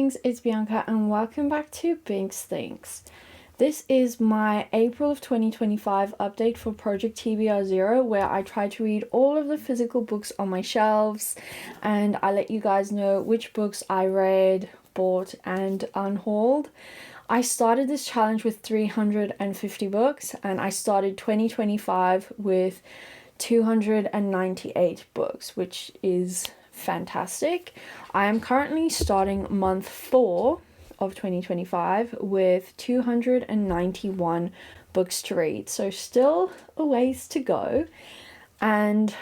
Inklings, it's Bianca and welcome back to Binks Thinks. This is my April of 2025 update for Project TBR Zero, where I try to read all of the physical books on my shelves and I let you guys know which books I read, bought and unhauled. I started this challenge with 350 books and I started 2025 with 298 books, which is fantastic. I am currently starting month 4 of 2025 with 291 books to read, so still a ways to go. And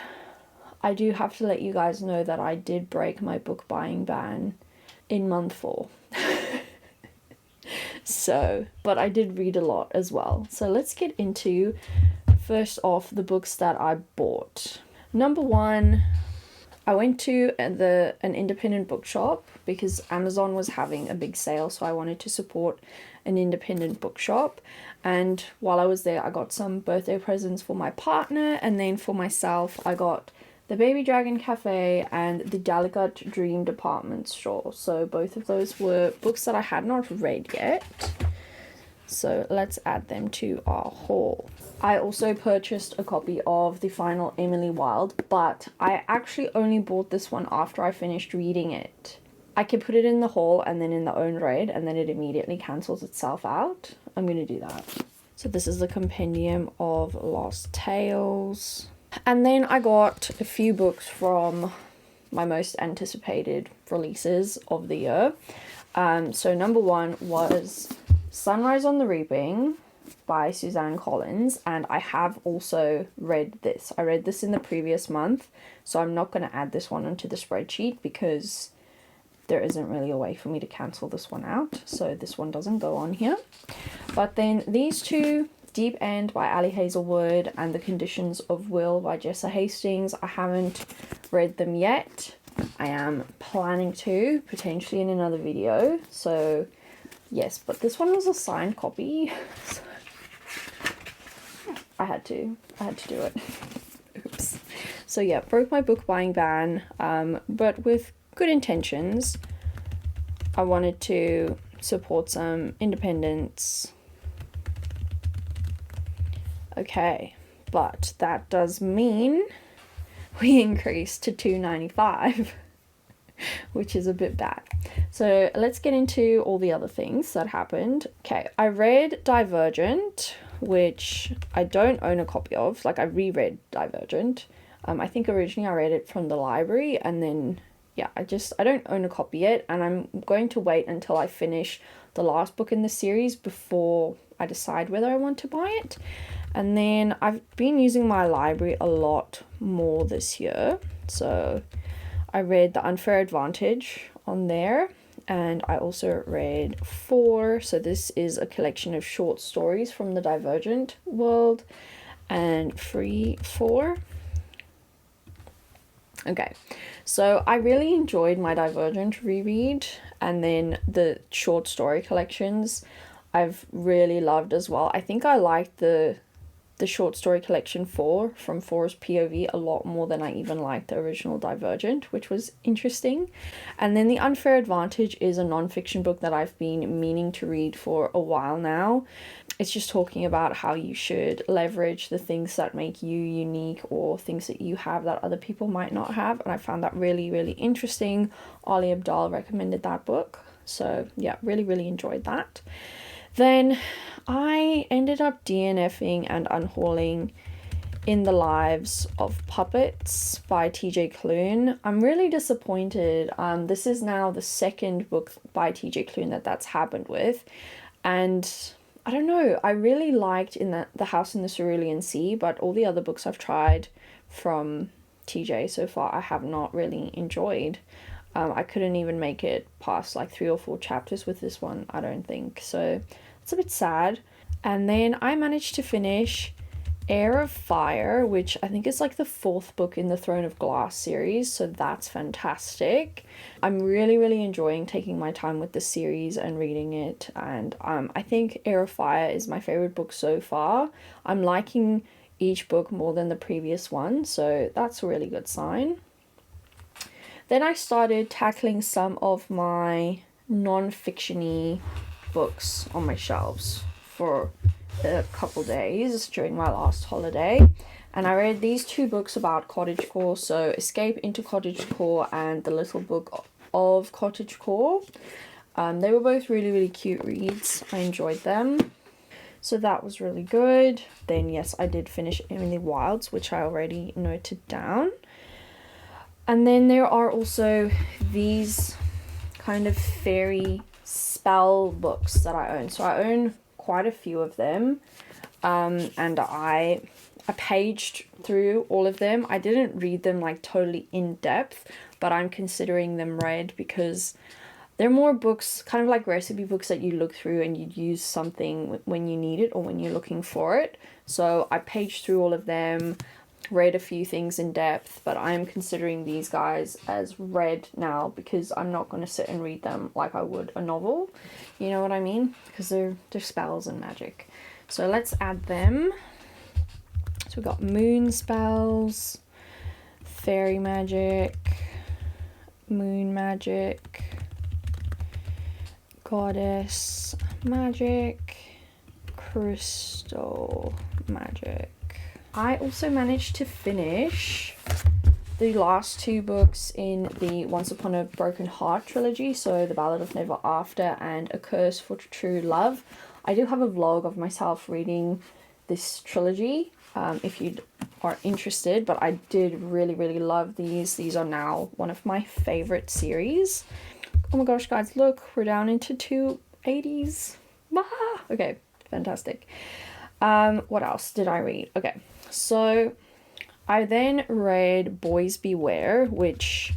I do have to let you guys know that I did break my book buying ban in month 4. But I did read a lot as well. So let's get into, first off, the books that I bought. Number 1, I went to an independent bookshop because Amazon was having a big sale, so I wanted to support an independent bookshop. And while I was there, I got some birthday presents for my partner, and then for myself, I got the Baby Dragon Cafe and the Delicate Dream department store. So both of those were books that I had not read yet. So let's add them to our haul. I also purchased a copy of The Final Emily Wilde, but I actually only bought this one after I finished reading it. I can put it in the haul and then in the own read, and then it immediately cancels itself out. I'm going to do that. So this is the Compendium of Lost Tales. And then I got a few books from my most anticipated releases of the year. So number 1 was Sunrise on the Reaping by Suzanne Collins, and I have also read this. I read this in the previous month, so I'm not going to add this one onto the spreadsheet because there isn't really a way for me to cancel this one out, so this one doesn't go on here. But then these two, Deep End by Ali Hazelwood and The Conditions of Will by Jessa Hastings, I haven't read them yet. I am planning to, potentially in another video, so yes, but this one was a signed copy, so I had to do it. Oops. So yeah, broke my book buying ban, but with good intentions. I wanted to support some independence. Okay, but that does mean we increased to $2.95, which is a bit bad. So let's get into all the other things that happened. Okay, I read Divergent, which I don't own a copy of. Like, I reread Divergent. I think originally I read it from the library, and then yeah, I don't own a copy yet, and I'm going to wait until I finish the last book in the series before I decide whether I want to buy it. And then I've been using my library a lot more this year, so I read The Unfair Advantage on there, and I also read 4. So this is a collection of short stories from the Divergent world, and Free 4. Okay, so I really enjoyed my Divergent reread, and then the short story collections I've really loved as well. I think I liked the short story collection 4 from 4's POV a lot more than I even liked the original Divergent, which was interesting. And then The Unfair Advantage is a non-fiction book that I've been meaning to read for a while now. It's just talking about how you should leverage the things that make you unique, or things that you have that other people might not have, and I found that really, really interesting. Ali Abdaal recommended that book, so yeah, really, really enjoyed that. Then I ended up DNFing and unhauling In the Lives of Puppets by TJ Klune. I'm really disappointed. This is now the second book by TJ Klune that's happened with, and I don't know, I really liked The House in the Cerulean Sea, but all the other books I've tried from TJ so far I have not really enjoyed. I couldn't even make it past like 3 or 4 chapters with this one, I don't think, so it's a bit sad. And then I managed to finish Heir of Fire, which I think is like the 4th book in the Throne of Glass series, so that's fantastic. I'm really, really enjoying taking my time with the series and reading it, and I think Heir of Fire is my favorite book so far. I'm liking each book more than the previous one, so that's a really good sign. Then I started tackling some of my non-fiction-y books on my shelves for a couple days during my last holiday, and I read these two books about Cottage Core, so Escape into Cottage Core and The Little Book of Cottage Core. They were both really, really cute reads. I enjoyed them. So that was really good. Then yes, I did finish Emily Wilds, which I already noted down. And then there are also these kind of fairy spell books that I own. So I own quite a few of them. And I paged through all of them. I didn't read them like totally in depth, but I'm considering them read because they're more books, kind of like recipe books that you look through and you'd use something when you need it or when you're looking for it. So I paged through all of them, read a few things in depth, but I'm considering these guys as read now because I'm not going to sit and read them like I would a novel. You know what I mean? Because they're spells and magic. So let's add them. So we've got moon spells, fairy magic, moon magic, goddess magic, crystal magic. I also managed to finish the last two books in the Once Upon a Broken Heart trilogy, so The Ballad of Never After and A Curse for True Love. I do have a vlog of myself reading this trilogy if you are interested, but I did really, really love these. These are now one of my favorite series. Oh my gosh, guys, look, we're down into 280s. Ah, okay, fantastic. What else did I read? Okay, so I then read Boys Beware, which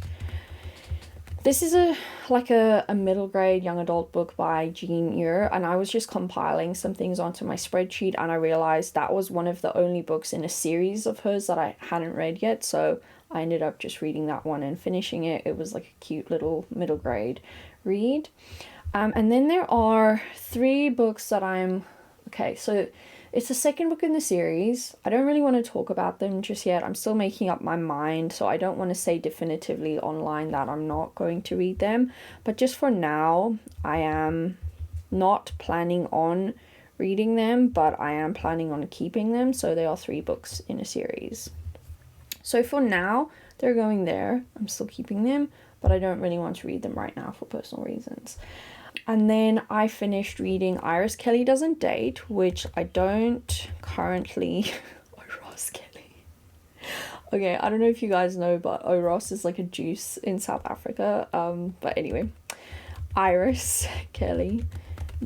this is a middle grade young adult book by Jean Eyre, and I was just compiling some things onto my spreadsheet and I realized that was one of the only books in a series of hers that I hadn't read yet, so I ended up just reading that one and finishing it. It was like a cute little middle grade read. And then there are 3 books that okay, so it's the second book in the series. I don't really want to talk about them just yet. I'm still making up my mind, so I don't want to say definitively online that I'm not going to read them. But just for now, I am not planning on reading them, but I am planning on keeping them. So they are 3 books in a series. So for now, they're going there. I'm still keeping them, but I don't really want to read them right now for personal reasons. And then I finished reading Iris Kelly Doesn't Date, which I don't currently... Ross Kelly. Okay, I don't know if you guys know, but Ross is like a juice in South Africa. But anyway, Iris Kelly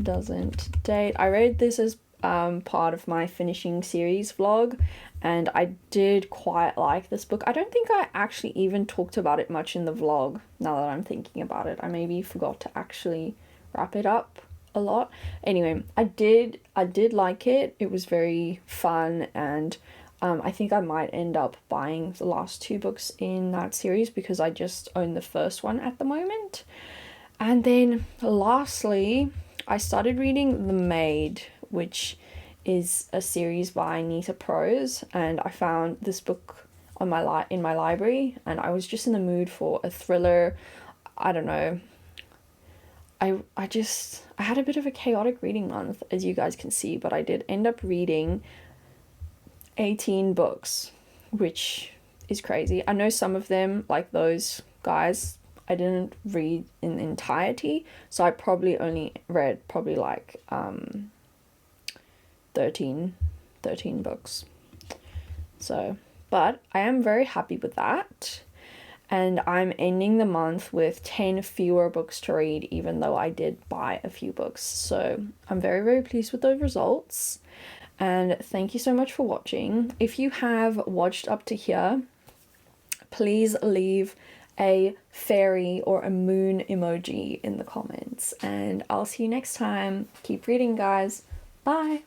Doesn't Date. I read this as part of my finishing series vlog, and I did quite like this book. I don't think I actually even talked about it much in the vlog, now that I'm thinking about it. I maybe forgot to actually wrap it up a lot. Anyway, I did like it. It was very fun, and I think I might end up buying the last 2 books in that series because I just own the first one at the moment. And then lastly, I started reading The Maid, which is a series by Nita Prose, and I found this book on in my library, and I was just in the mood for a thriller. I don't know. I had a bit of a chaotic reading month, as you guys can see, but I did end up reading 18 books, which is crazy. I know some of them, like those guys, I didn't read in entirety, so I probably only read like 13 books. So, but I am very happy with that. And I'm ending the month with 10 fewer books to read, even though I did buy a few books. So I'm very, very pleased with those results. And thank you so much for watching. If you have watched up to here, please leave a fairy or a moon emoji in the comments. And I'll see you next time. Keep reading, guys. Bye.